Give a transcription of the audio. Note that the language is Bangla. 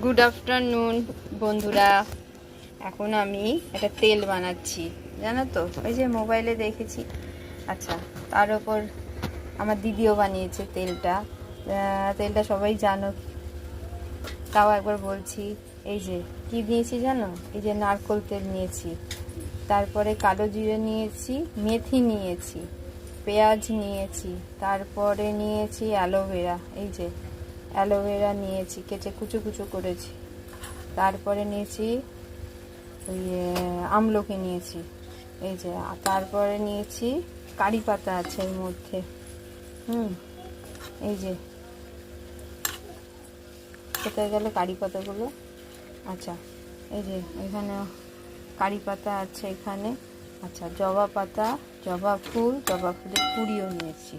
গুড আফটারনুন বন্ধুরা। এখন আমি একটা তেল বানাচ্ছি, জানো তো, ওই যে মোবাইলে দেখেছি। আচ্ছা, তার ওপর আমার দিদিও বানিয়েছে তেলটা। তেলটা সবাই জানো, তাও একবার বলছি। এই যে কি নিয়েছি জানো, এই যে নারকোল তেল নিয়েছি, তারপরে কালো জিরে নিয়েছি, মেথি নিয়েছি, পেঁয়াজ নিয়েছি, তারপরে নিয়েছি অ্যালোভেরা, এই যে অ্যালোভেরা নিয়েছি, কেটে কুচো কুচো করেছি। তারপরে নিয়েছি ওই আমলকি নিয়েছি, এই যে। তারপরে নিয়েছি কারি পাতা আছে এর মধ্যে, এই যে। কোথায় গেল কারি পাতাগুলো? আচ্ছা, এই যে এখানে কারি পাতা আছে এখানে। আচ্ছা, জবা পাতা, জবা ফুল, জবা ফুলের কুড়িও নিয়েছি।